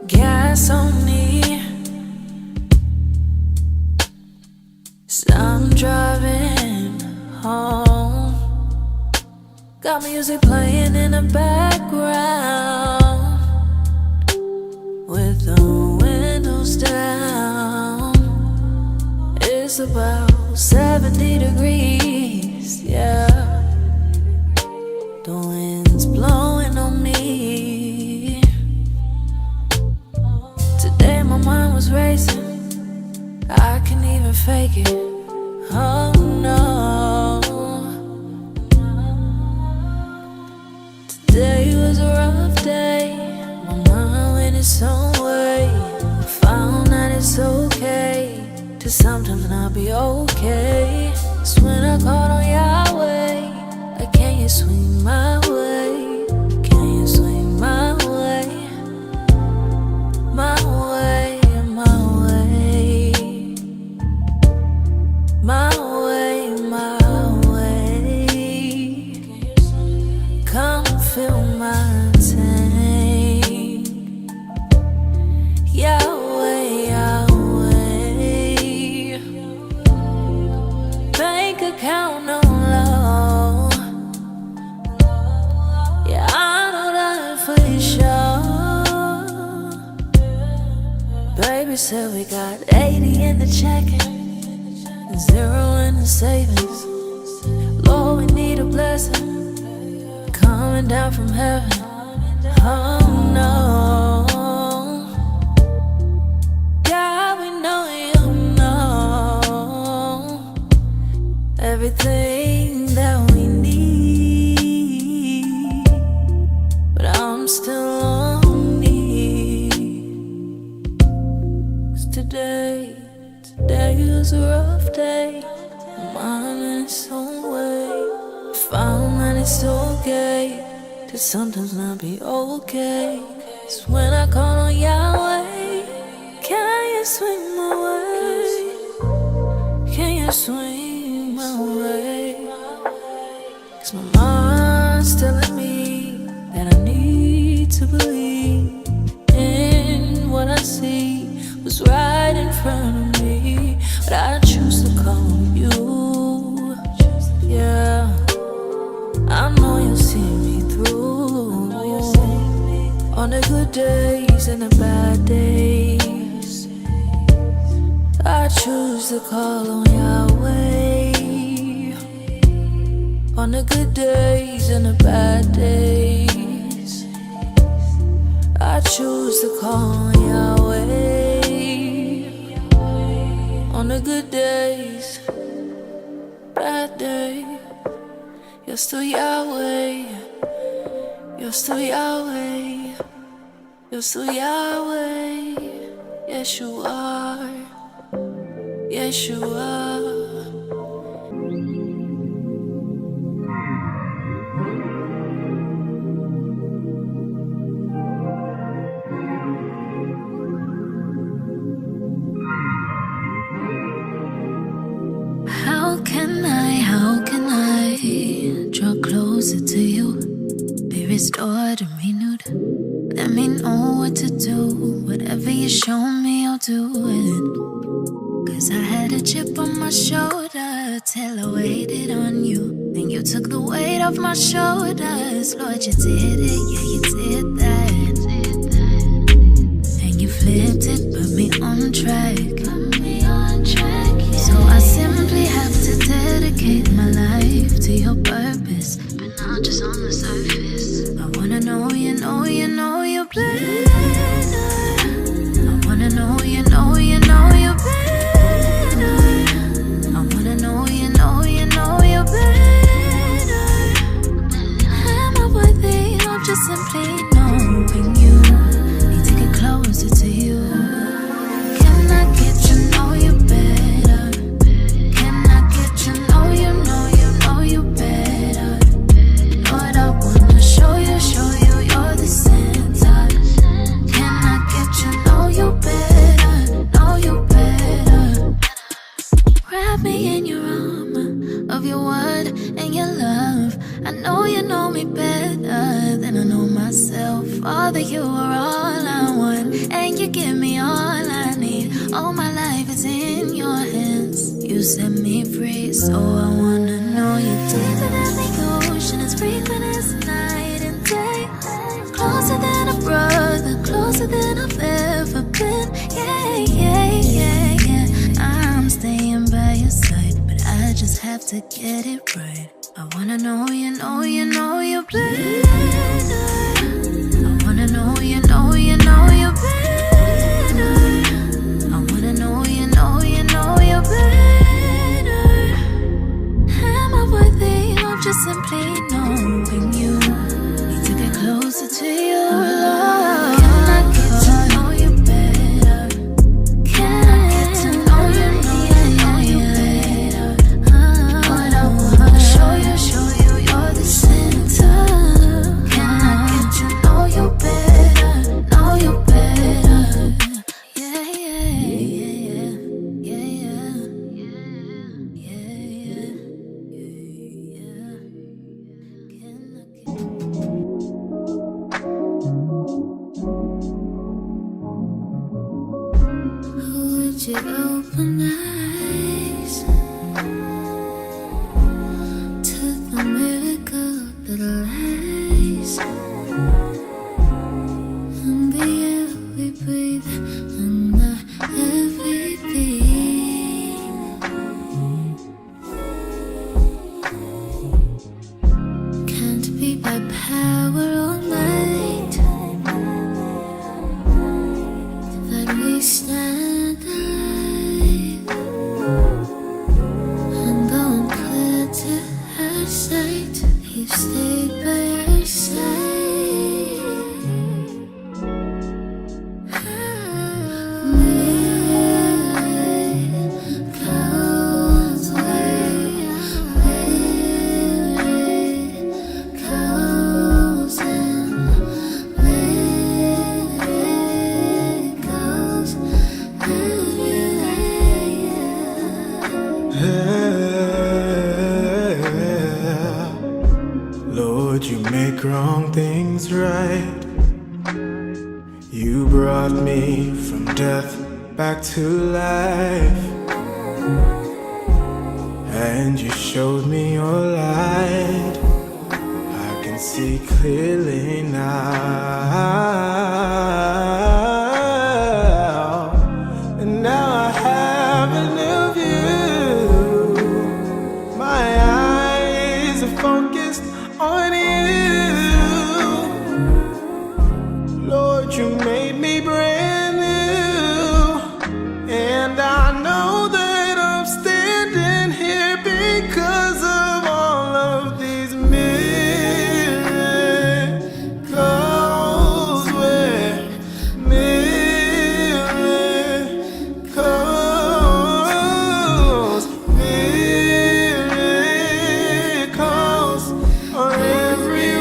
gas on me. So I'm driving home, got music playing in the background with the windows down. It's about 70 degrees, yeah. The wind's blowing on me. Today my mind was racing, I can't even fake it. Oh no. Today was a rough day. My mind went its own way. I found that it's okay to sometimes not be okay. It's when I called on Yahweh, like, can you swing my way? Can you swing my way? My way, my way. My way, my way. Come fill my tank. Yahweh, Yahweh. Bank account on low. Yeah, I know that for sure. Baby said we got 80 in the checking, 0 in the savings. Lord, we need a blessing coming down from heaven. Oh no. God, we know you know everything that we need, but I'm still lonely. 'Cause today was a rough day. Mine in its own way. Found that it's okay to sometimes not be okay. It's when I call on Yahweh, can you swing my way? Can you swing my way? 'Cause my mind's telling me that I need to believe in what I see was right in front of me, but I choose to call on you. Yeah, I know you'll see me through on the good days and the bad days. I choose to call on Yahweh on the good days and the bad days. I choose to call on Yahweh on the good days, bad days. You're still Yahweh. You're still Yahweh. You're still Yahweh. Yes, you are. Yes, you are. How can I draw closer to you? Be restored and renewed. Let me know what to do. Whatever you show me, I'll do it. 'Cause I had a chip on my shoulder till I waited on you. Then you took the weight off my shoulders. Lord, you did it, yeah, you did that. And you flipped it, put me on track. So I simply have to dedicate my life to your purpose, but not just on the surface. I wanna know you know you're better. I wanna know you know you're better. I wanna know you know you're better. Am I worthy of just simply knowing you? Need to get closer to you. Can I get to know you better? Can I get to know you better? Lord, I wanna show you you're the center. Can I get to know you better? Wrap me in your armor of your word and your love. I know you know me better than I know myself. Father, you are all I want. and you give me all I need. All my life is in your hands. You set me free, so I wanna know you deeper than the ocean, as frequent as night and day. Closer than a brother, closer than I've ever been. Yeah, yeah, yeah, yeah. I'm staying by your side, but I just have to get it right. I wanna know you better. I wanna know you better. I wanna know you better. Am I worthy of just simply knowing you? Need to get closer to your love. Can I get to know you better? Can I get to know you better? But I wanna show you you're the center. Can I get to know you better? Know you better? Yeah, yeah, yeah, yeah, yeah, yeah, yeah, yeah. Can I get would you open eyes to the miracle that lies in the air we breathe and the every beat? Can't be by power or might that we stand alive and going clear to our sight. You've stayed by our side. Miracles, miracles and miracles everywhere. Lord, you make wrong things right. You brought me from death back to life, and you showed me your light. I can see clearly now, and now I have a new view. My eyes are focused on you. Lord, you made me brand new, and I know that I'm standing here because of all of these miracles. Where miracles, miracles are everywhere.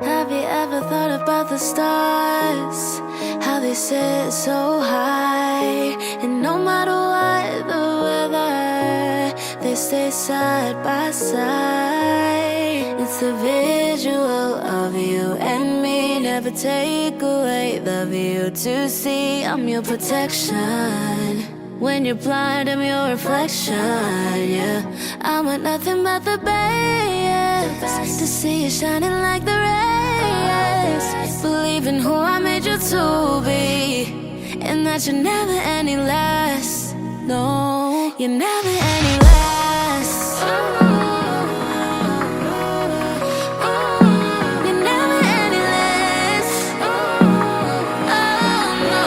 Have you ever thought about the stars? How they sit so high, and no matter what the weather, they stay side by side. just a visual of you and me. Never take away the view to see. I'm your protection. When you're blind, I'm your reflection, yeah. I want nothing but the best, to see you shining like the rays. Believe in who I made you to be, and that you're never any less. No, you're never any less. You're never any less. Oh, no.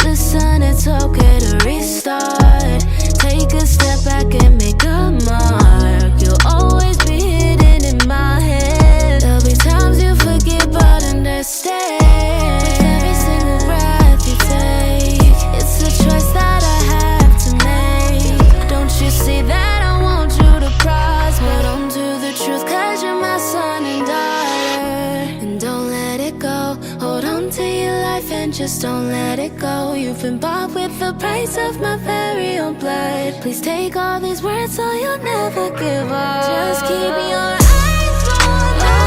Listen, it's okay to restart. Take a step back and make a mark. You'll always be hidden in my head. There'll be times you forget but understand. With every single breath you take, it's a choice that I have to make. Don't you see that I want you to prosper? Hold on to the truth, cause you're my son and daughter. And don't let it go. Hold on to your life and just don't let it go. You've been bought with the price of my very own blood. Please take all these words so you'll never give up. Just keep your eyes on us.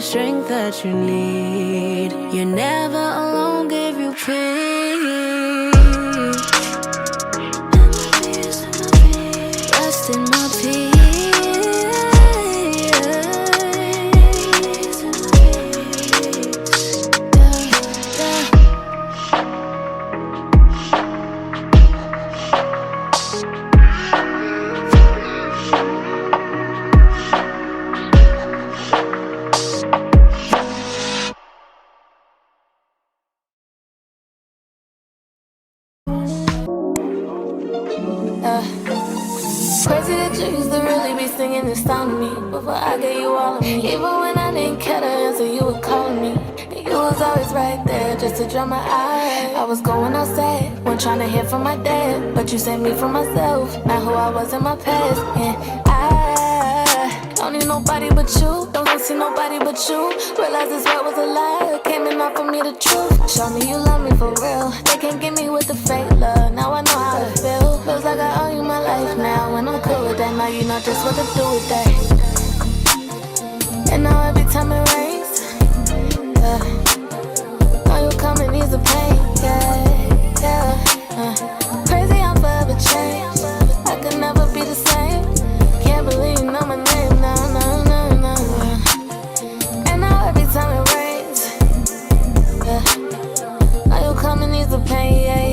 Strength that you need. You're never alone, give you peace. Rest in my peace. Crazy that you used to really be singing this song to me before I gave you all of me. Even when I didn't care to answer, you were calling me. And you was always right there just to dry my eyes. I was going outside, when trying to hear from my dad, but you saved me from myself, not who I was in my past. And I don't need nobody but you, don't see nobody but you. Realize this world was a lie, came in off of me the truth. Show me you love me for real, they can't get me with the fake love. Now I know how it feels, feels like I owe you my life now. When I'm cool with that, now you know just what to do with that. And now every time it rains, know you come and ease the pain, yeah. Crazy, I'm forever changed, I could never be the same. Can't believe you know my name, no. And now every time it rains, know you come and ease the pain, yeah.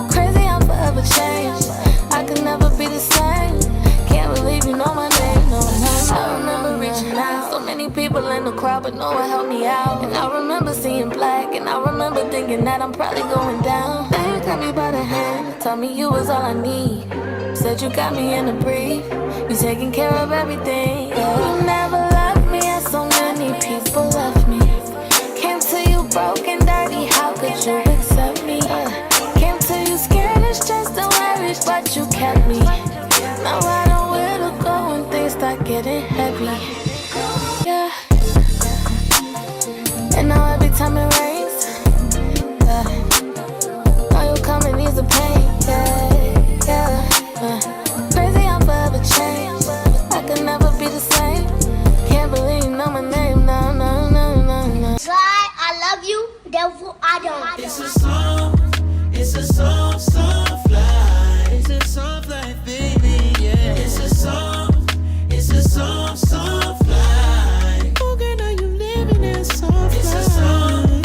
Crazy, I'm forever changed, I could never be the same. Can't believe you know my name, no. I remember reaching out, so many people in the crowd, but no one helped me out. And I remember seeing black, and I remember thinking that I'm probably going down. Then you got me by the hand, told me you was all I need. Said you got me in a brief, you taking care of everything, yeah. You never loved me as so many people left me. Came to you broken, dirty, how could you accept me? Came to you scared and stressed and worried, but you kept me. Now I know where to go when things start getting heavy, yeah. And now every time it rains, know you come and ease the pain, yeah. Crazy, I'm forever changed, I could never be the same. Can't believe you know my name, no. Try, I love you, therefore I don't. It's a song fly. It's a song fly, baby, yeah. It's a song fly. Oh, girl, are you living in song fly? It's a song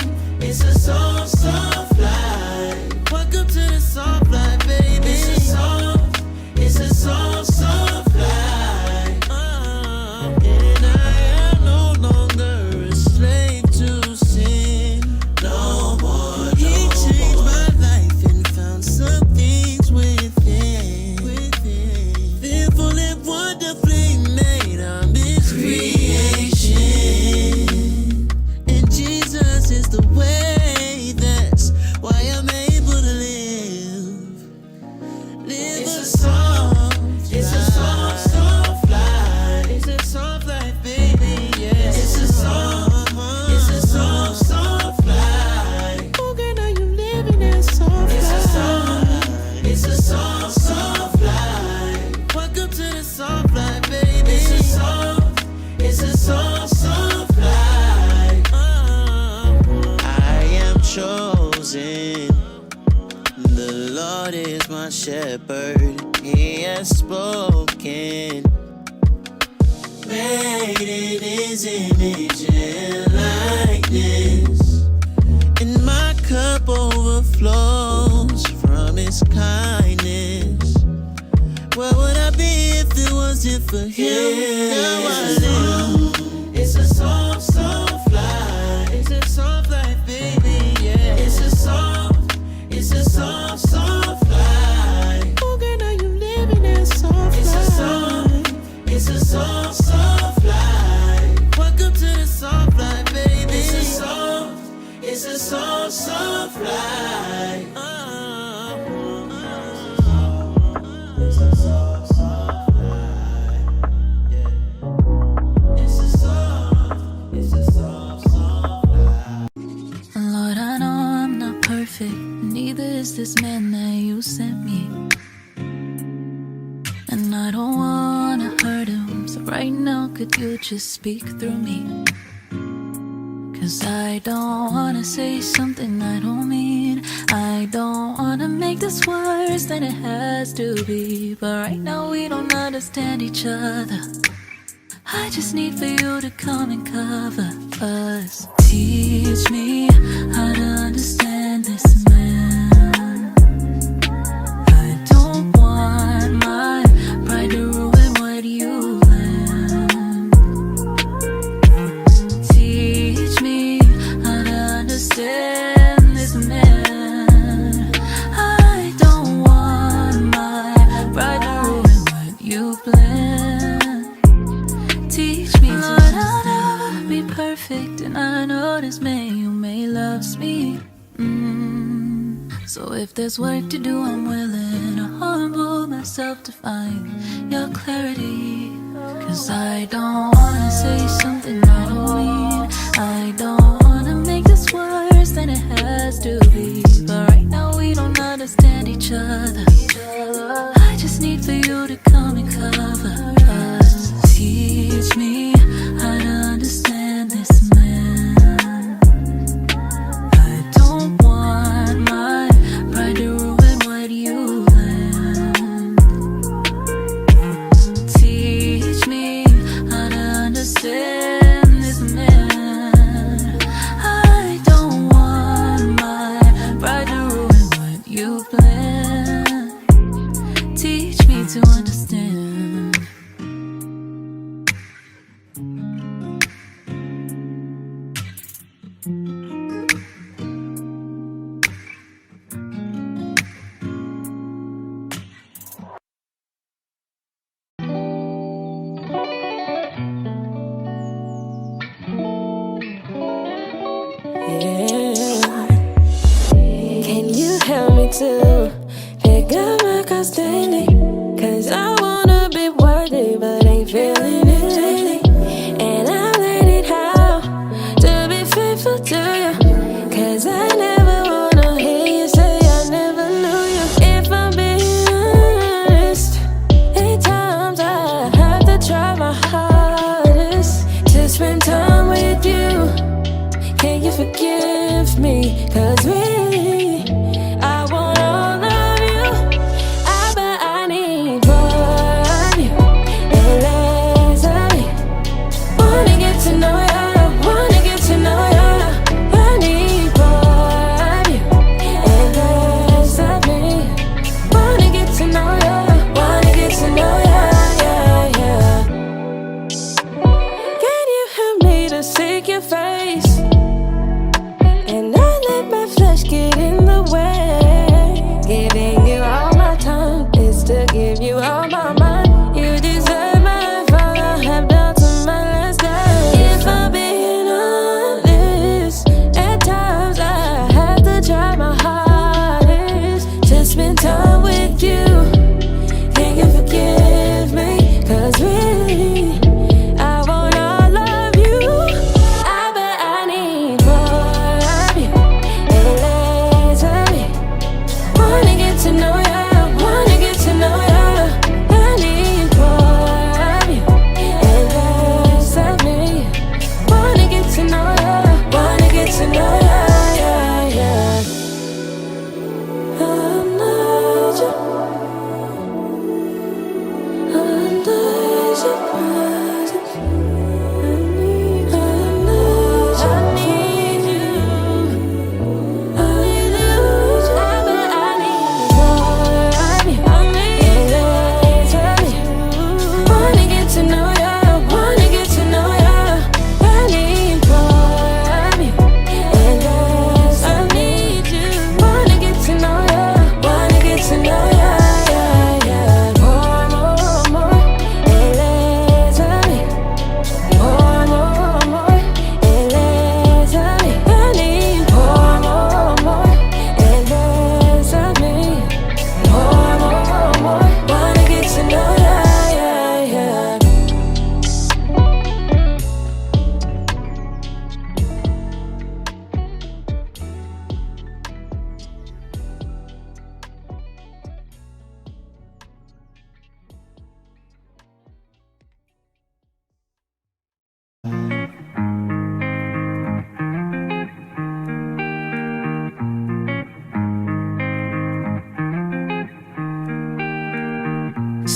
soft life. I am chosen. The Lord is my shepherd. He has spoken. Made in His image and likeness. And my cup overflows from His kindness. Where would I be if it wasn't for Him? Now I live. It's a soft life. It's a soft life, baby, yeah. It's a soft life. Oh, girl, now you living that soft life. It's a soft life. Welcome to the soft life, baby. It's a soft life. It's a soft life. Yeah. It's a soft life. Lord, I know I'm not perfect, neither is this man that you sent me. And I don't wanna hurt him, so right now could you just speak through me? Cause I don't wanna say something I don't mean. I don't wanna make this worse than it has to be. But right now we don't understand each other. I just need for you to come and cover us. Teach me how to understand this man. I don't want my pride to ruin what you planned. Teach me how to understand this man. I don't want my pride to ruin what you planned. Teach me to Lord, I'll never be perfect, and I know this man you may loves me. So if there's work to do, I'm willing to humble myself to find your clarity. Cause I don't wanna say something I don't mean. I don't wanna make this worse than it has to be. But right now we don't understand each other. I just need for you to come and cover us. Teach me how to understand this man. I don't want my pride to ruin what you planned. Teach me how to understand this man. I don't want my pride to ruin what you planned. Teach me to understand.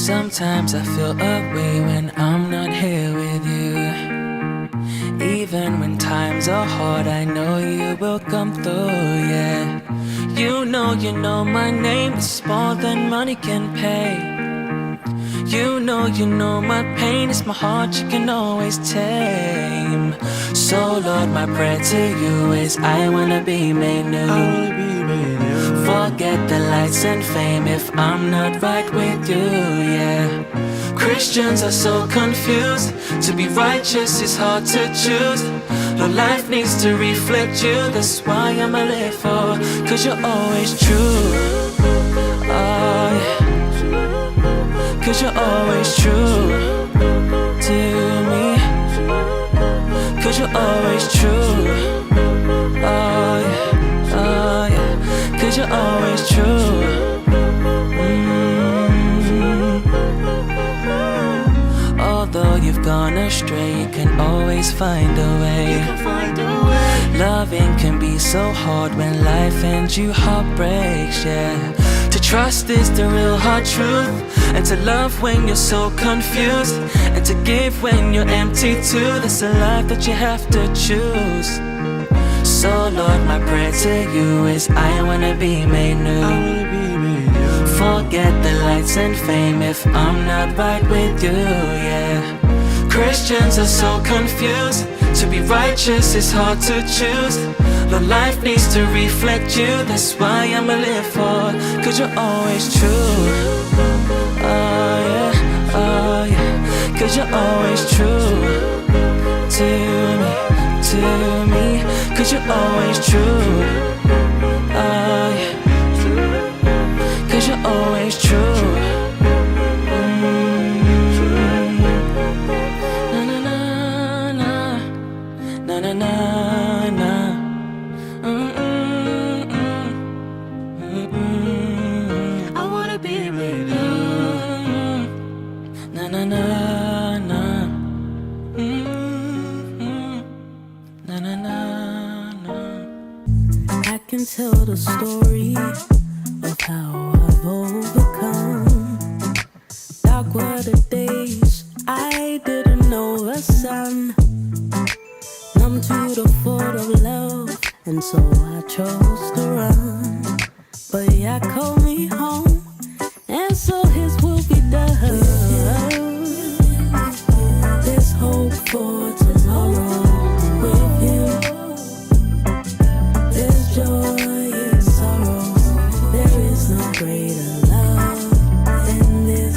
Sometimes I feel away when I'm not here with you. Even when times are hard, I know you will come through, yeah. You know my name is more than money can pay. You know my pain is my heart you can always tame. So Lord, my prayer to you is I wanna be made new. Forget the lights and fame if I'm not right with you, yeah. Christians are so confused. To be righteous is hard to choose. Lord, life needs to reflect you. That's why I'ma live for, 'cause you're always true. Oh yeah, 'cause you're always true to me. 'Cause you're always true. Oh yeah, oh yeah, 'cause you're always true. Although you've gone astray, you can always find a way. Loving can be so hard when life ends you heartbreaks, yeah. To trust is the real hard truth, and to love when you're so confused, and to give when you're empty too. That's a life that you have to choose. So Lord, my prayer to you is I wanna be made new. Forget the lights and fame if I'm not right with you, yeah. Christians are so confused. To be righteous is hard to choose. Lord, life needs to reflect you. That's why I'ma live for, 'cause you're always true. Oh yeah, oh yeah, 'cause you're always true to me, 'cause you're always true. Oh yeah, 'cause you're always true. Na na na na, na na na na. I wanna be with you. Na na na na. Na na na na. I can tell the story of how I've overcome. Dark were the days I didn't know the sun. Numb to the thought of love, and so I chose to run. But yeah, called me home, and so His will be done. There's hope for tomorrow with Him. There's joy in sorrow. There is no greater love than this.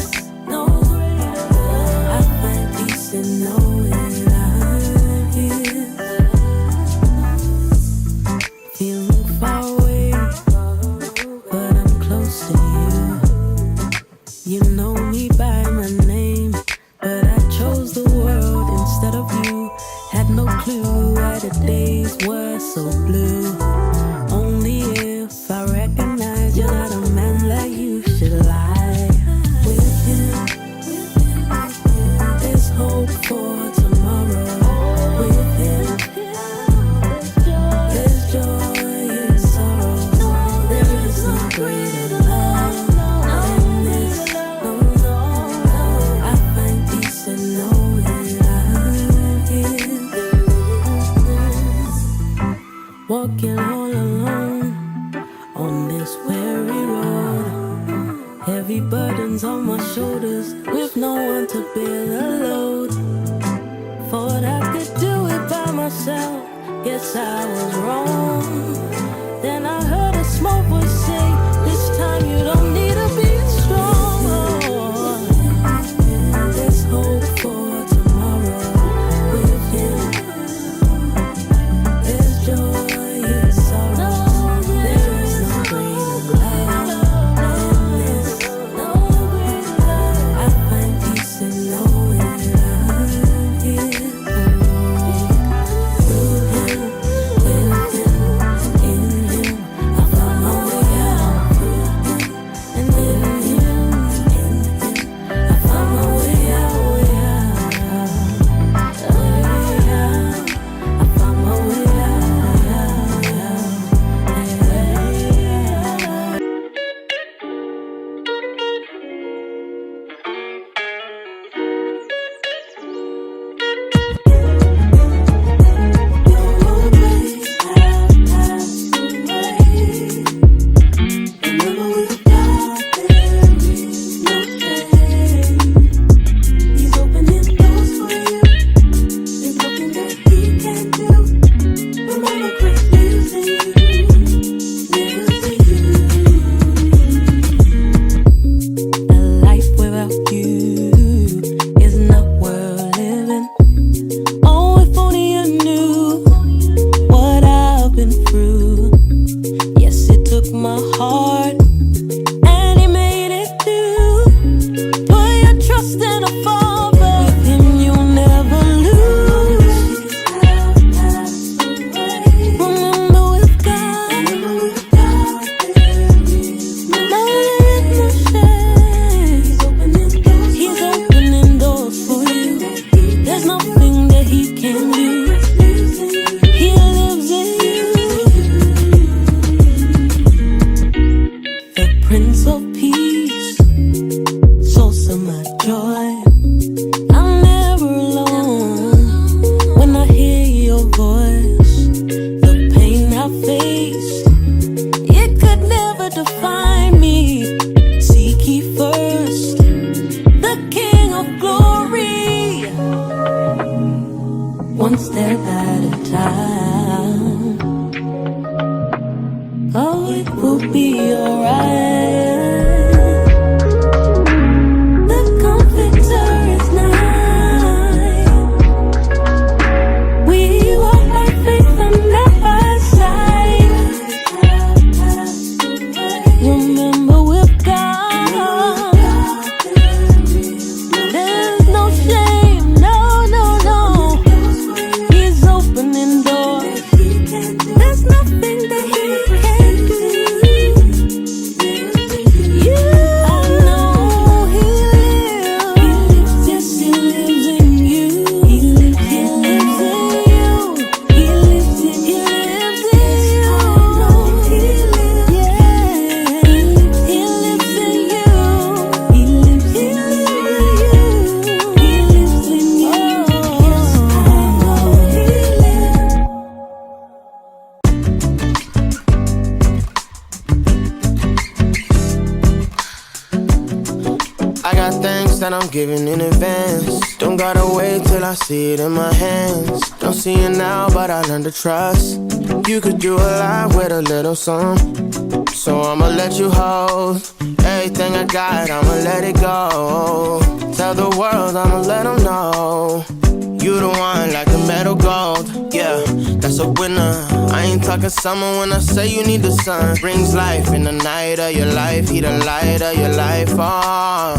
No greater love. I find peace in knowing I'm here. Feeling far away, but I'm close to you. You know me by my name, but I chose the world instead of you. Had no clue why the days were so blue. Only if I recognize you're not a man like you should lie with him. There's hope for tomorrow with him. There's joy in sorrow. There is no greater love than this. No. I find peace in knowing I'm here. Walking all alone on this weary road. Heavy burdens on my shoulders with no one to bear the load. Thought I could do it by myself, guess I was wrong. Then I heard a small voice say, this time you don't need to be strong. There's hope for tomorrow with Him. There's joy in sorrow. There is no greater love than this. No greater love. I find peace in knowing I'm here. Through Him, with Him, one step at a time. Oh, it will be alright. The comforter is nigh. We walk by faith and not by sight. Remember with God, there's no shame, no, no, no. He's opening doors. There's nothing that he can't do. I know he lives. Yes, he lives in you. He lives in you. He lives in you. Yeah. He lives in you. He lives in you. He lives in you. Yes, I know he lives. I got things that I'm giving in advance. Don't gotta wait till I see it in my hands. Don't see it now, but I learned to trust. You could do a lot with a little something. So I'ma let you hold everything I got, I'ma let it go. Tell the world, I'ma let them know. You the one like the metal gold. Yeah, that's a winner. I ain't talking summer when I say you need the sun. Brings life in the night of your life. He the light of your life. Oh,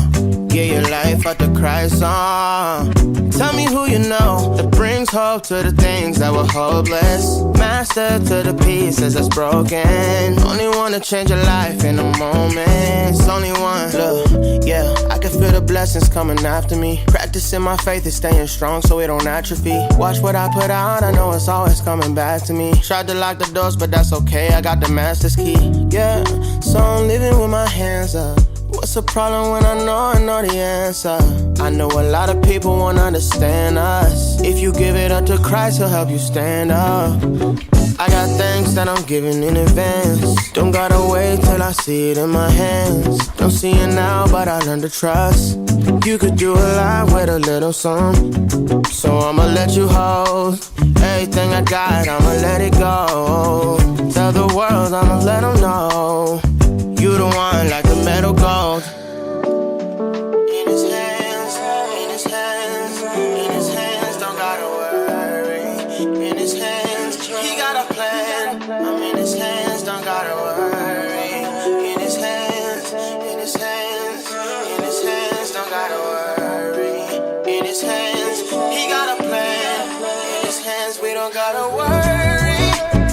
yeah, your life at the Christ. Oh, tell me who you know that brings hope to the things that were hopeless. Master to the pieces that's broken. Only one to change your life in a moment. It's only one. Look, yeah, I can feel the blessings coming after me. Practicing my faith is staying strong so it don't atrophy. Watch what I put out, I know it's always coming back to me. Tried to lock the doors, but that's okay, I got the master's key. Yeah, so I'm living with my hands up. What's the problem when I know the answer? I know a lot of people won't understand us. If you give it up to Christ, he'll help you stand up. I got things that I'm giving in advance. Don't gotta wait till I see it in my hands. Don't see it now, but I learned to trust. You could do a lot with a little something. So I'ma let you hold everything I got, I'ma let it go. Tell the world, I'ma let them know. You the one like the metal gold. In his hands, in his hands, in his hands, don't gotta worry. In his hands, he got a plan. I'm in his hands, don't gotta worry. In his hands, in his hands, in his hands, don't gotta worry. In his hands, he got a plan. In his hands, we don't gotta worry.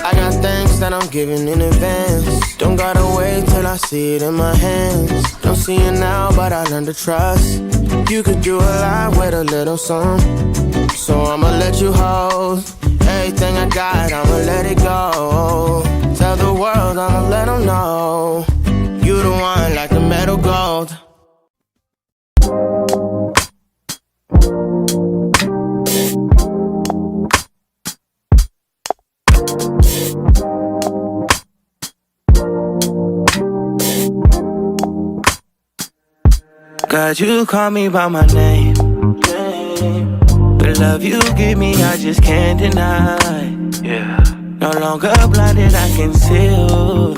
I got things that I'm giving in advance. Don't gotta wait till I see it in my hands. Don't see it now, but I learned to trust. You could do a lot with a little something. So I'ma let you hold everything I got, I'ma let it go. Tell the world, I'ma let them know. You the one like the metal gold. God, you call me by my name. The love you give me, I just can't deny. Yeah. No longer blinded, I can see you.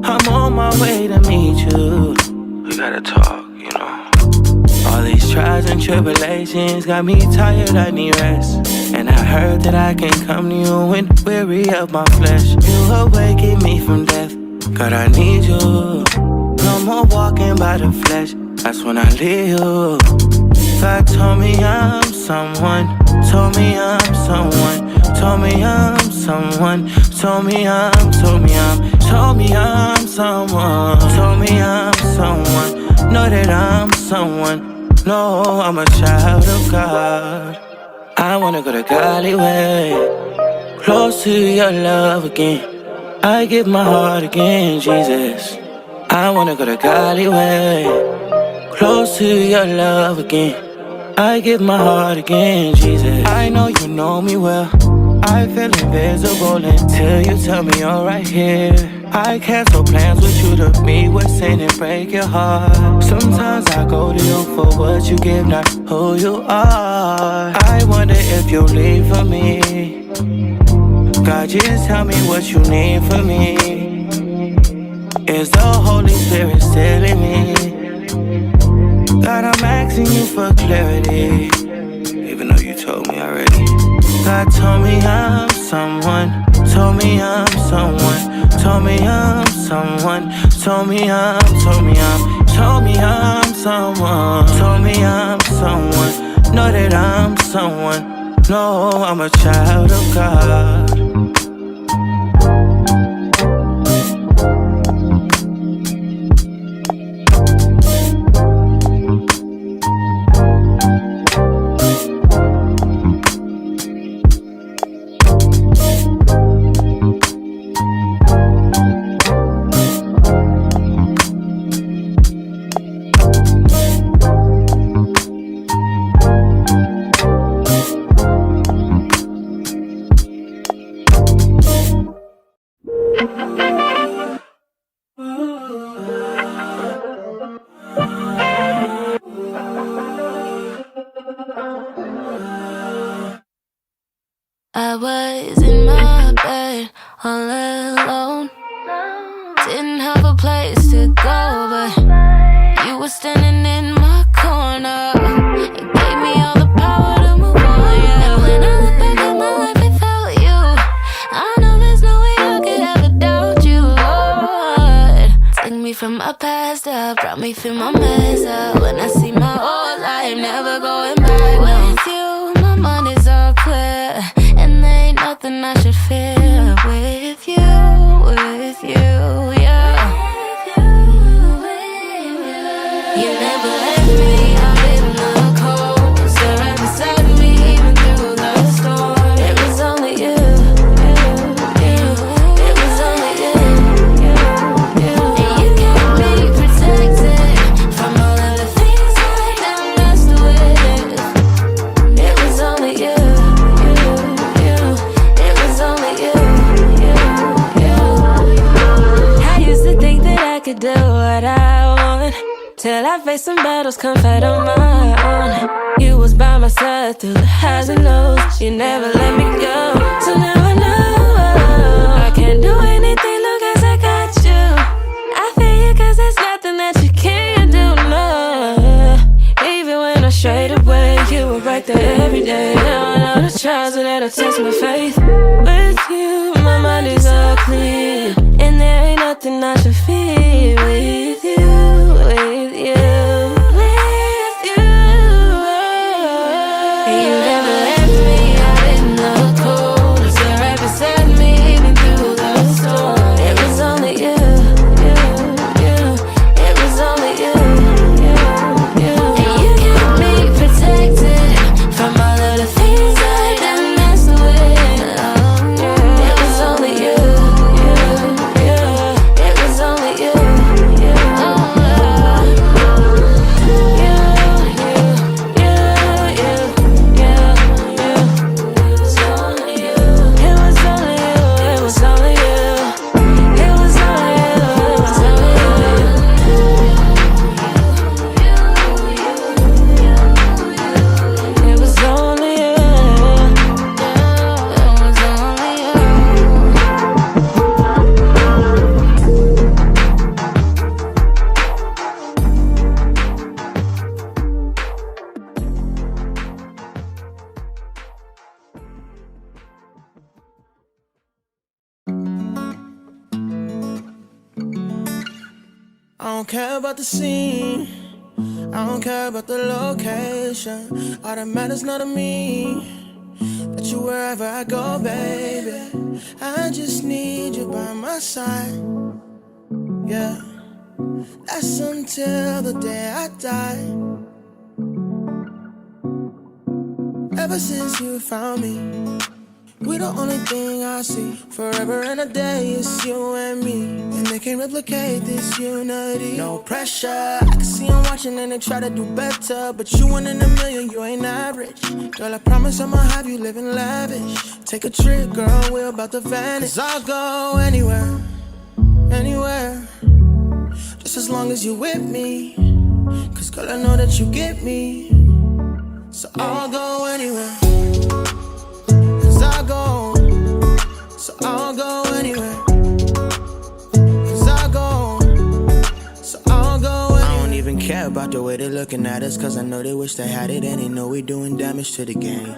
I'm on my way to meet you. We gotta talk, you know. All these trials and tribulations got me tired, I need rest. And I heard that I can come to you when weary of my flesh. You awaken me from death, God, I need you. No more walking by the flesh, that's when I leave you. God told me I'm someone, told me I'm someone, told me I'm someone, told me I'm someone, told me I'm someone, know that I'm someone, no, I'm a child of God. I wanna go to Golly way, close to your love again. I give my heart again, Jesus. I wanna go to Golly way, close to your love again. I give my heart again, Jesus. I know you know me well. I feel invisible until you tell me you're right here. I cancel plans with you to meet what's in and break your heart. Sometimes I go to you for what you give, not who you are. I wonder if you'll leave for me. God, just tell me what you need from me. Is the Holy Spirit still in me? God, I'm asking you for clarity, even though you told me already. God told me I'm someone, told me I'm someone, told me I'm someone, told me I'm someone, told me I'm someone, know that I'm someone, no, I'm a child of God. I was in my bed all alone. Didn't have a place to go, but you were standing in my corner. It gave me all the power to move on, yeah. And when I look back at my life without you, I know there's no way I could ever doubt you, Lord. Took me from my past up, brought me through my mess up. When I see my whole life, never going back. With you, my mind is all clear, and there ain't nothing I should fear. With you, yeah. You never left me out in the cold, still right beside me even through the storm. It was only you. It was only you. And you kept me protected from all of the things I done messed with. It was only you. It was only you. I used to think that I could do what I want, till I faced some battles, come fight on my own. You was by my side through the highs and lows. You never let me go, so now I know I can't do anything long as I got you. I feel you cause there's nothing that you can't do, no. Even when I strayed away, you were right there every day. Now I know the trials that'll test my faith. With you, my mind is all clear, and there ain't nothing I should fear. With you, with you, with you. You never left me out in the cold, still right beside me even through the storm. It was only you. It was only you. And you kept me protected from all of the things I done messed with. It was only you. It was only you. I don't care about the scene, I don't care about the location. All that matters not to me, that you wherever I go, baby. I just need you by my side, yeah. That's until the day I die. Ever since you found me, we the only thing I see. Forever and a day, it's you and me, and they can't replicate this unity. No pressure, I can see them watching and they try to do better, but you one in a million, you ain't average. Girl, I promise I'ma have you living lavish. Take a trip, girl, we're about to vanish. 'Cause I'll go anywhere, anywhere. Just as long as you with me. Cause girl, I know that you get me. So I'll go anywhere. Cause I'll go. So I'll go anywhere. Cause I'll go. So I'll go anywhere. I don't even care about the way they're looking at us. Cause I know they wish they had it and they know we doing damage to the game.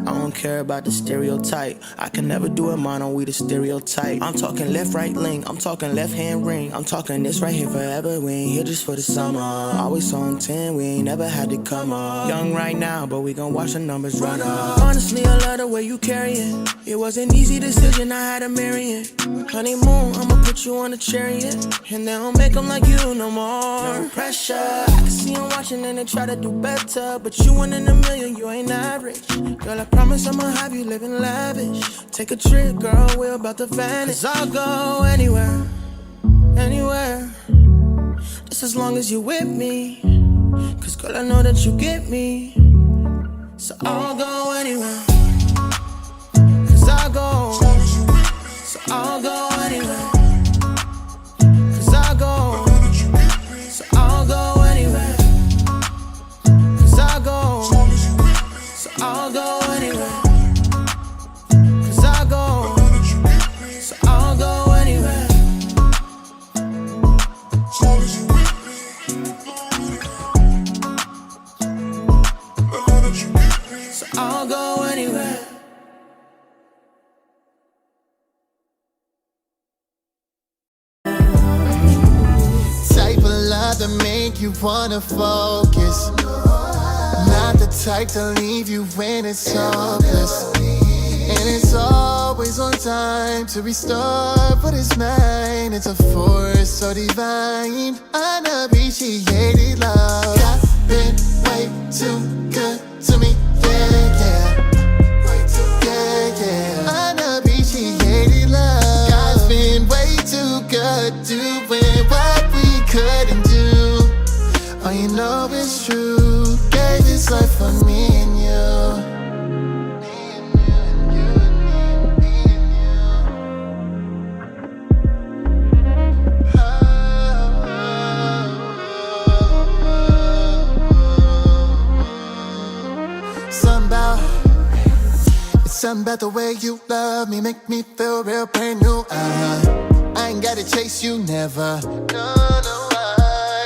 I don't care about the stereotype. I can never do it mono, we the stereotype. I'm talking left, right link. I'm talking left hand ring. I'm talking this right here forever. We ain't here just for the summer. Always on 10, we ain't never had to come up. Young right now, but we gon' watch the numbers run up. Honestly, I love the way you carry it. It was an easy decision, I had to marry it. Honeymoon, I'ma put you on a chariot. And they don't make them like you no more. No pressure. I can see them watching and they try to do better. But you one in a million, you ain't average. Girl, I promise I'ma have you living lavish. Take a trip, girl, we're about to vanish. Cause I'll go anywhere, anywhere. Just as long as you with me. Cause girl, I know that you get me. So I'll go anywhere. Cause I'll go. So I'll go anywhere. Cause I'll go. So I'll go anywhere. Cause I'll go. So I'll go anywhere. Cause I'll go. So I'll go anywhere. So I'll go anywhere. Type of love that make you wanna focus. Not the type to leave you when it's hopeless. And it's always on time to restore what is mine. It's a force so divine, unappreciated love. You've been way too good to me, yeah, yeah. Yeah, yeah. Unappreciated love. God's been way too good, doing what we couldn't do. Oh, you know it's true. Gave his life for me and you. Something about the way you love me make me feel real brand new. I ain't gotta chase you, never. No,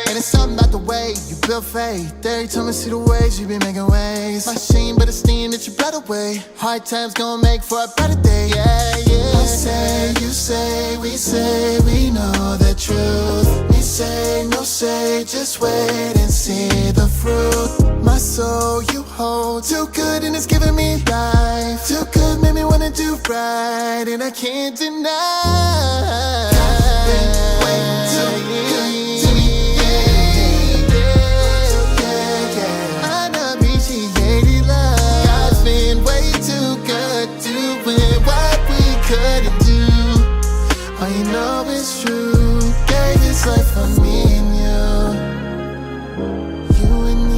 and it's something about the way you build faith. Every time I see the ways you be making waves. My shame, but it's steam that you brought away. Hard times gonna make for a better day, yeah, yeah. I say, you say, we know the truth. Me say, no say, just wait and see the fruit. My soul you hold, too good and it's giving me life. Too good, made me wanna do right, and I can't deny. Way too good to me, yeah. Unappreciated love. God's been way too good, doing what we couldn't do. Oh, you know it's true. Gave his life for me and you. You and me.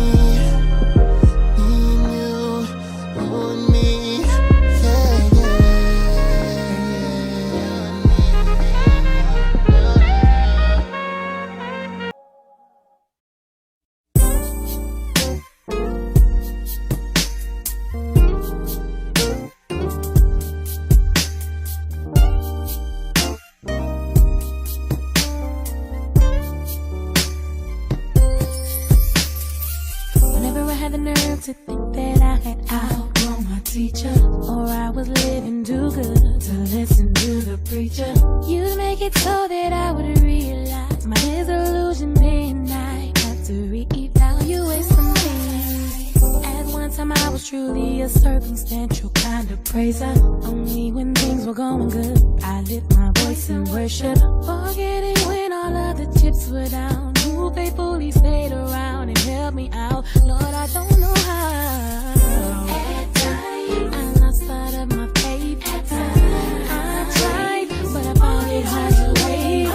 To think that I had outgrown my teacher, or I was living too good to listen to the preacher. You make it so that I would realize my disillusion, and I had to reevaluate some things. At one time I was truly a circumstantial kind of praiser. Only when things were going good I lift my voice in worship, forgetting when all of the chips were down. You faithfully stayed around and helped me out. Lord, I don't know how. At times I lost sight of my faith. At times I tried, but I found it hard to wait.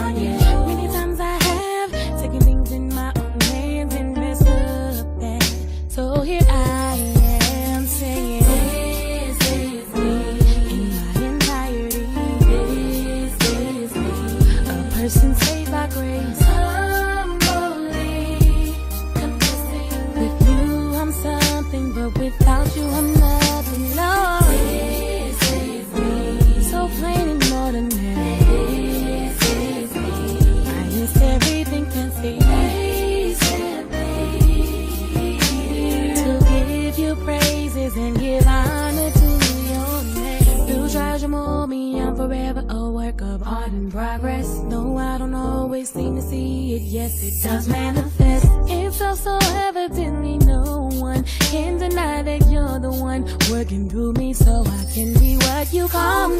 Many times I have taken things in my own hands and messed up that. So here I am saying, this is me in my entirety. This is me, a person in progress. No, I don't always seem to see it. Yes, it does manifest. It's so evidently no one can deny that you're the one working through me so I can be what you call me.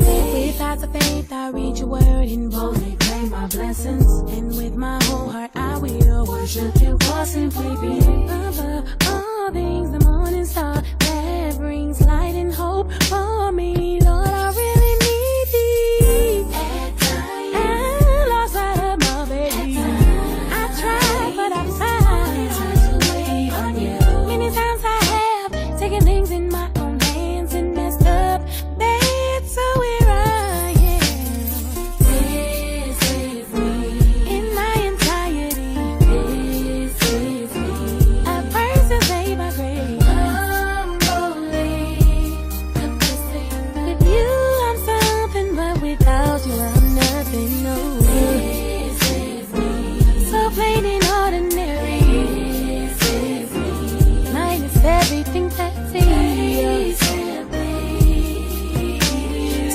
With eyes of faith, I read your word and boldly claim my blessings. And with my whole heart, I will worship you for simply being above all things. The morning star that brings light and hope for me. Lord, I really need thee. At times, and lost sight of my baby. I tried, but I've tried to wait on you. Many times I have taken things in my own hands and messed up. That's so where I am. This is me in my entirety. This is me, a person saved by grace. With you I'm something, but without you I'm nothing. No, this is me, so plain and ordinary. This is me, minus everything fancy.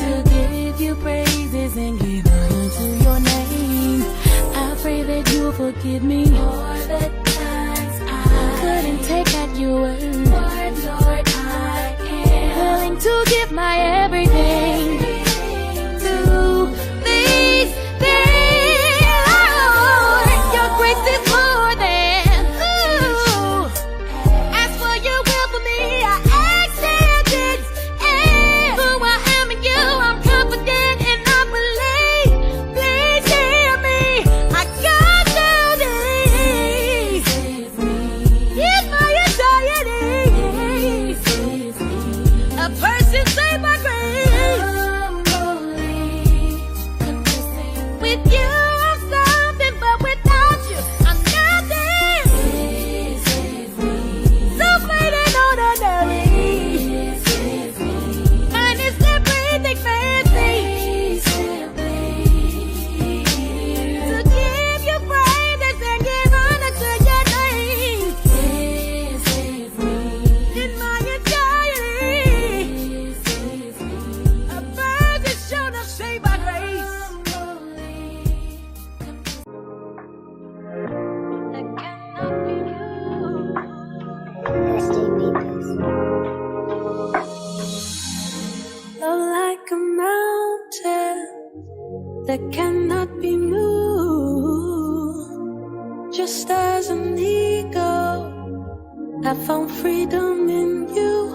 To give you praises and give honor to your name. I pray that you forgive me for the times I couldn't take at your word. Lord, I am willing to give my everything to these things. Lord, your grace is more than as for your will for me, I accept it. And who I am in you, I'm confident and I believe. Please hear me, I got to these. Here's my anxiety. A person saved by grace. With you I'm something, but without you I'm nothing. So plain and ordinary. Minus everything fancy. To give you praises and give honor to your name. In my entirety, a virgin shown up saved by grace. That cannot be you. Love like a mountain that cannot be moved. Just as an eagle, I found freedom in you,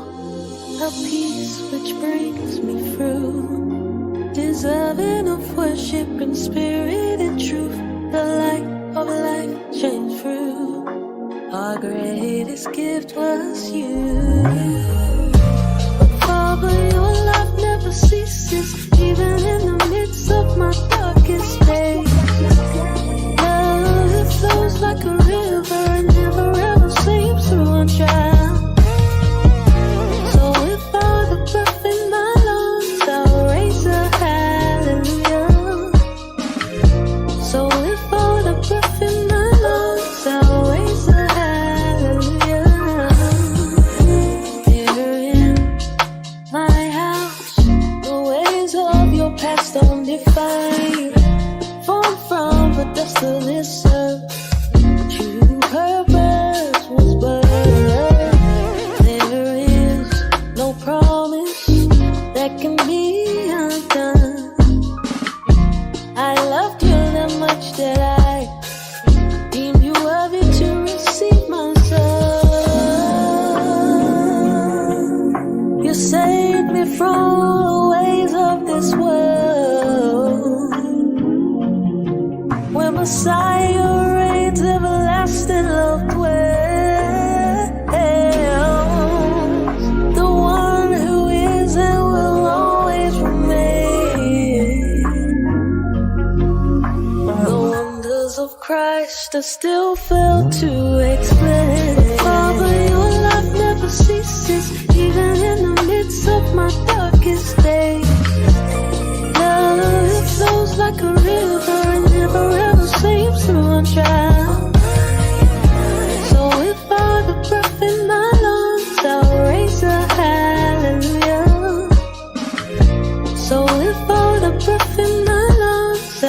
a peace which brings me through. Deserving of worship in spirit and truth, the light of life shines through. Our greatest gift was you. Father, your love never ceases, even in the midst of my darkest days. Love, it flows like a river and never ever seems to run dry. So if all the breath in my lungs, I'll raise a hallelujah. So if all the breath in my lungs, I'll raise a hallelujah. Here in my house, the ways of your past don't define you. Formed from the dust of this earth, true purpose was birthed. There is no promise that can be undone. I loved you that much that I deemed you worthy to receive my son. You saved me from the ways of this world, where Messiah reigns, everlasting love dwells. The one who is and will always remain. The wonders of Christ I still fail to explain. Father, your love never ceases, even in the midst of my darkest days. Love, it flows like a river and never ever seems to run dry. So if all the breath in my lungs, I'll raise a hallelujah. So if all the breath in my lungs,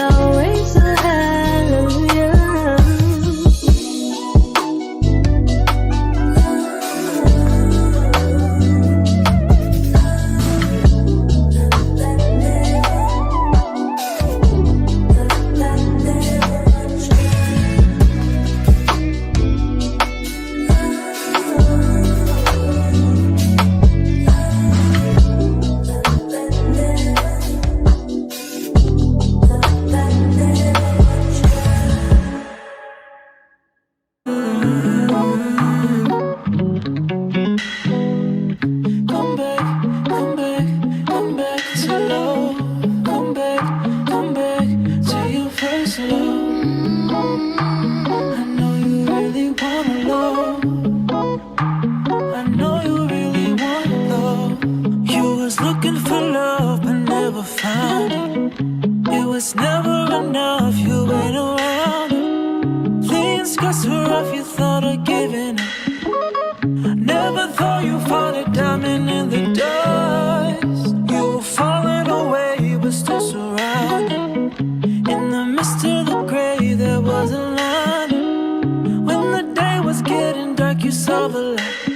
'cause too rough you thought of giving up. Never thought you'd find a diamond in the dust. You were falling away but still surrounded. In the midst of the gray there was a line. When the day was getting dark you saw the light.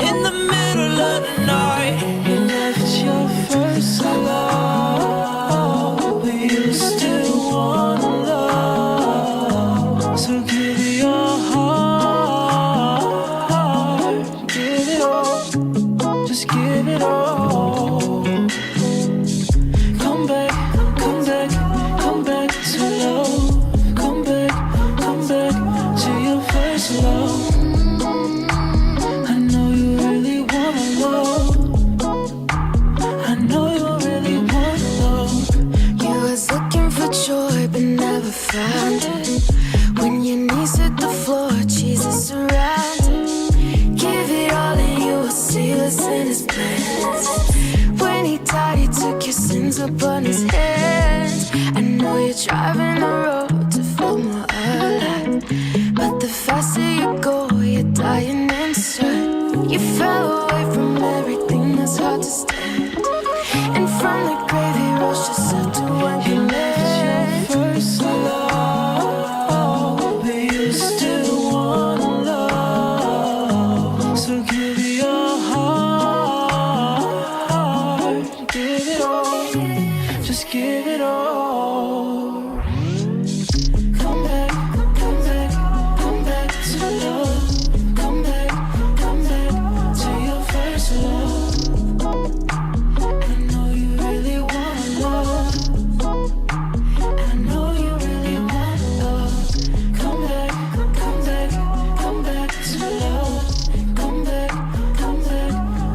In the middle of the night you left your first love, but you still want love. So give your heart, give it all, just give it all. Come back, come back, come back to love. Come back to your first love. I know you really wanna love. I know you really want love. You was looking for joy but never found it. When your knees hit the floor, Jesus surrounded. Give it all and you will see what's in his plans. When he died, he took your sins upon his hands. I know you're driving the road to feel more alive, but the faster you go, you're dying inside. You fell away from everything that's hard to stand, and from the grave he rose just to one command. First love, but you still want love. So give your heart, give it all, just give it all. Come back, come back, come back to love. Come back to your first love. I know you really want love. I know you really want love. Come back, come back, come back to love. Come back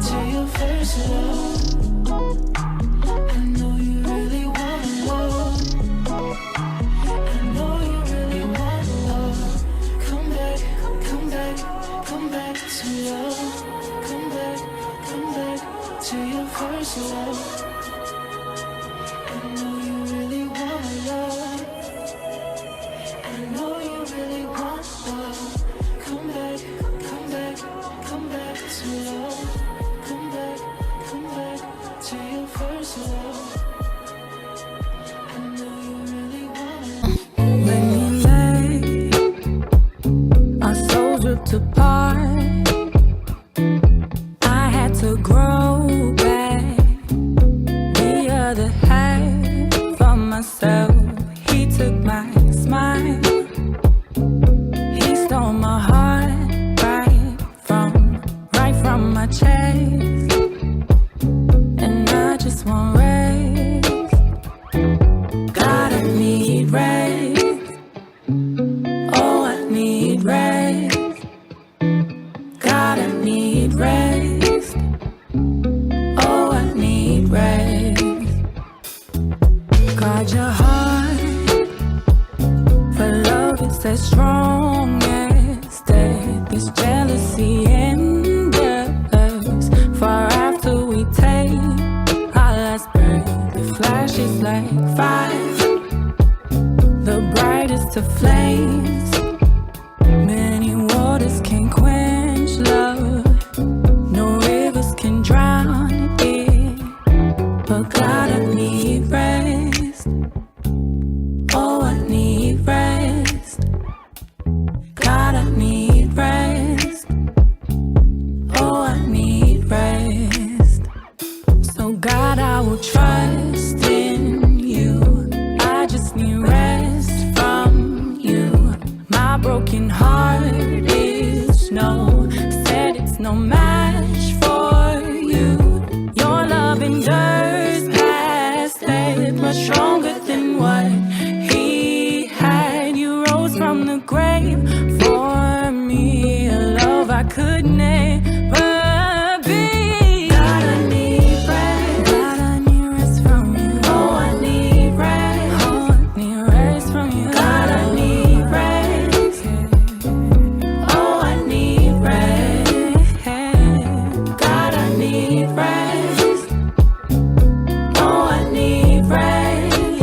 to your first love. I know you really want love. I know you really want love. Come back, come back, come back to love. Come back to your first love. I know you really want love. I know you really want love. Come back, come back, come back to love. Come back to your first love. I know you really want love. When you left, our souls ripped apart. I had to grow back the other half of myself. He took my smile, he stole my heart right from my chest, and I just want rest. God, I need rest. Oh, I need rest. God, I need rest. Oh, I need rest. Guard your heart, for love is as strong as death. This jealousy endures far after we take our last breath. It flashes like fire, the brightest of flames. Many waters can quench love, no rivers can drown it. But God, I need rest. Oh, I need rest. God, I need rest. Oh, I need rest. So God, I will trust in you. I just need rest from you. My broken heart is said it's no match for you. Your love endures past that, much stronger than what he had. You rose from the grave for me, a love I could never be. God, I need rest. God, I need rest from you. Oh, I need rest. Oh, I need rest from you. God, I need rest. Oh, I need rest. God, I need rest. Oh, I need rest.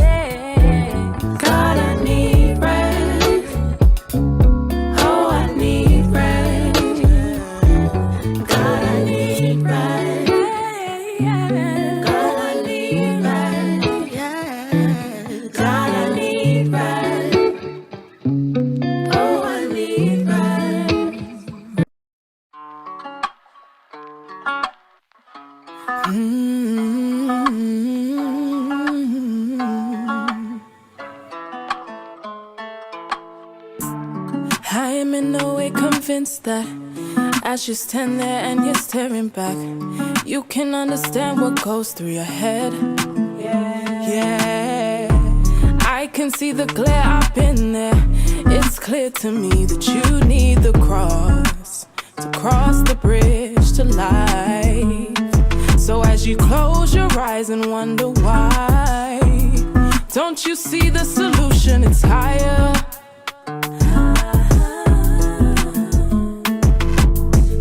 I am in no way convinced that as you stand there and you're staring back, you can understand what goes through your head. Yeah, I can see the glare, I've been there. It's clear to me that you need the cross to cross the bridge to life. So as you close your eyes and wonder why, don't you see the solution? It's higher.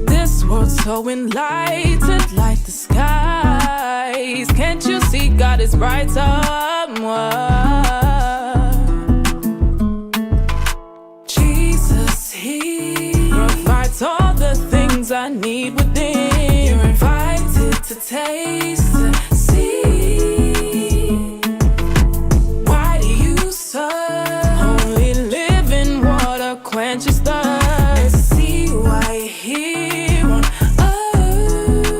This world's so enlightened like the skies. Can't you see God is brighter? Jesus, He provides all the things I need within. You're invited to taste and see. Why do you serve? Only living water quenches thirst. See why you're here on earth.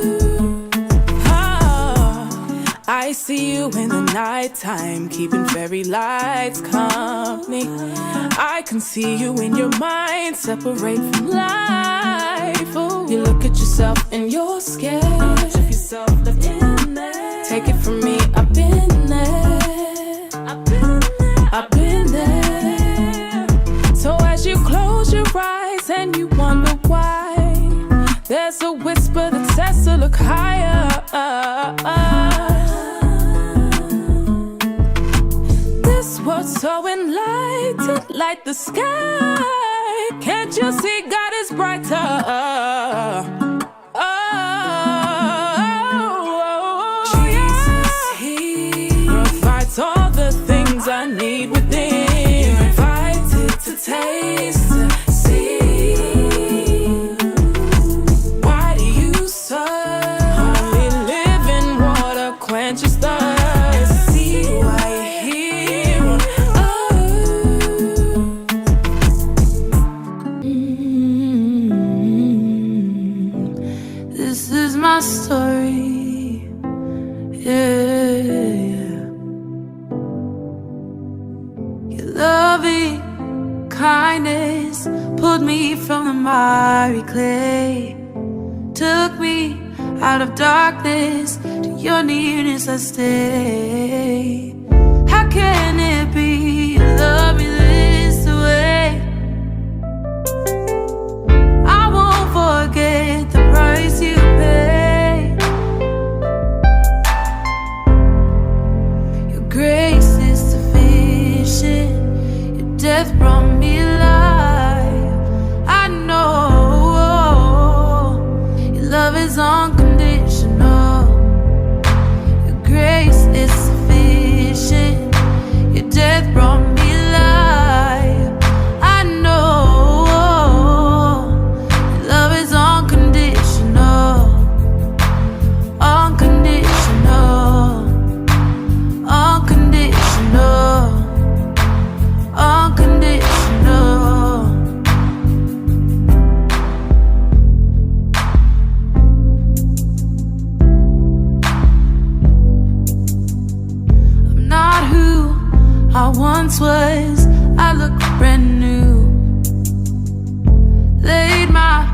I see you in the nighttime, keeping fairy lights company. I can see you in your mind, separate from life. Ooh. You look at yourself and you're scared of yourself left in there. Take it from me, I've been there. I've been there. So as you close your eyes and you wonder why, there's a whisper that says to look higher. This world's so enlightened like the sky. Can't you see God is brighter? Jesus, He provides all the things I need within. You're invited to taste and see. Why do you serve? Only living water quenches thirst. See why you're here on earth. This is my story, yeah. Your loving kindness pulled me from the miry clay, took me out of darkness, to your nearness I stay. How can it be you love me this way? I won't forget the price you paid. Your grace is sufficient, your death brought me life. I know your love is unconditional. Your grace is sufficient, your death brought me life. I know your love is unconditional. Unconditional. Unconditional. Unconditional. I'm not who I once was, I look brand new. Laid my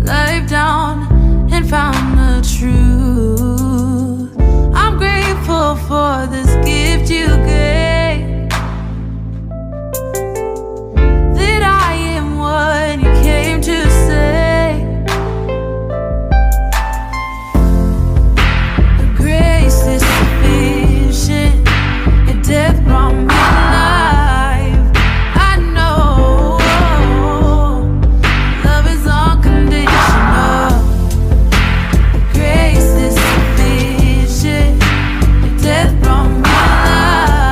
life down and found the truth. I'm grateful for this gift you gave, that I am what you came to say. Your grace is sufficient, your death brought me life. I know love is unconditional. Your grace is sufficient, your death brought me life.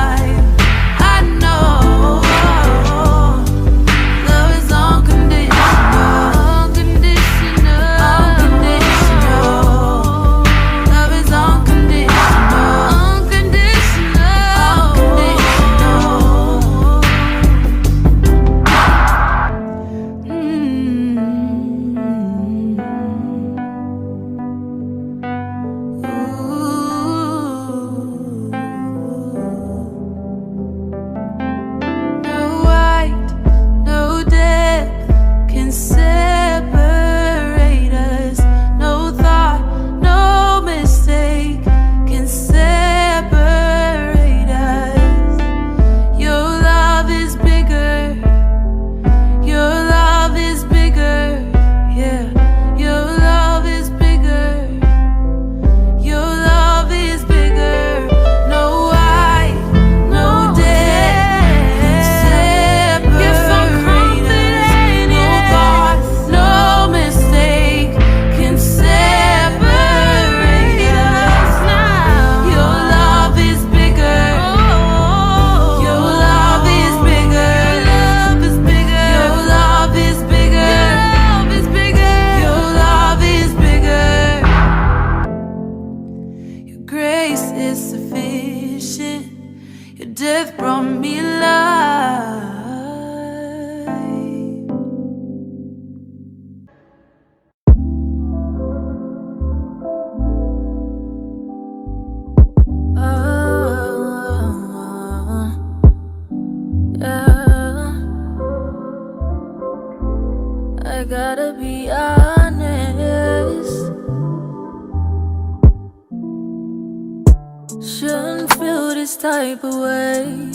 type of way.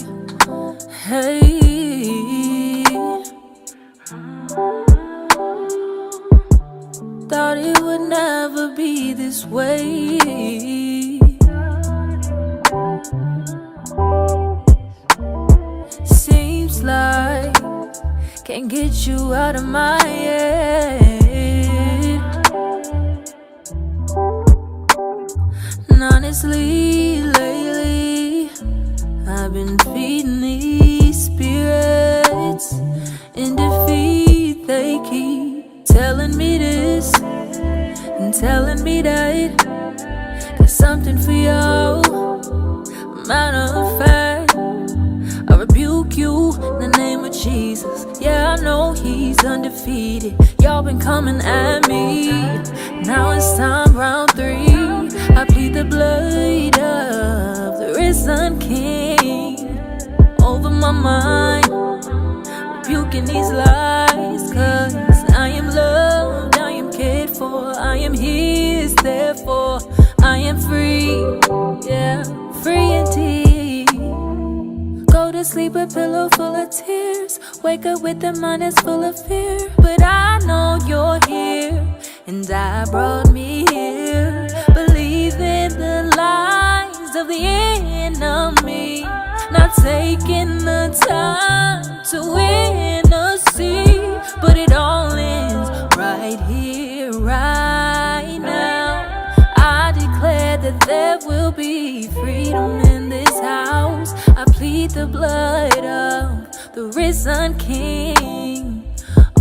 Hey, thought it would never be this way. Seems like can't get you out of my head. And honestly, lately I've been feeding these spirits in defeat. They keep telling me this and telling me that. Got something for you. Matter of fact, I rebuke you in the name of Jesus. Yeah, I know he's undefeated. Y'all been coming at me. Now it's time, round 3. I plead the blood of the risen King over my mind, rebuking these lies. Cause I am loved, I am cared for, I am his, therefore I am free. Yeah, free indeed. Go to sleep a pillow full of tears, wake up with a mind that's full of fear. But I know you're here, and I brought me here. Believe in the lies of the enemy, not taking the time to intercede. But it all ends right here, right now. I declare that there will be freedom in this house. I plead the blood of the risen King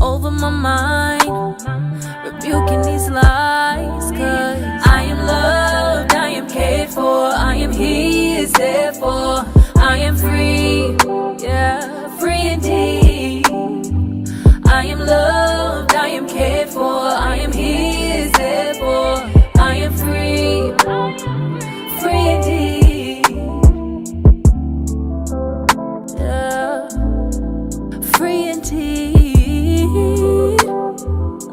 over my mind, rebuking these lies. Cause I am loved, I am cared for, I am his, therefore I am free. Yeah, free indeed. I am loved, I am cared for, I am his, therefore I am free. Free indeed. Yeah, free indeed.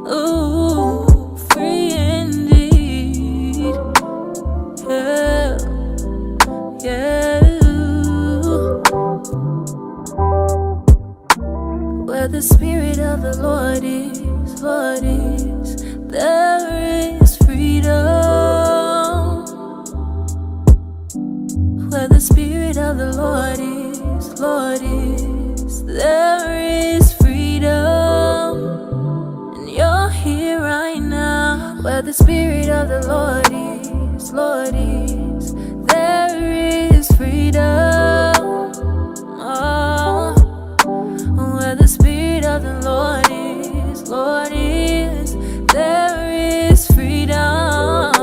Ooh, free indeed. Yeah, yeah. Where the Spirit of the Lord is, there is freedom. Where the Spirit of the Lord is, there is freedom. And you're here right now. Where the Spirit of the Lord is, there is freedom. Oh, where the Spirit of the Lord is, there is freedom.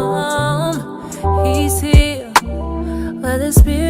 He's here. Where the Spirit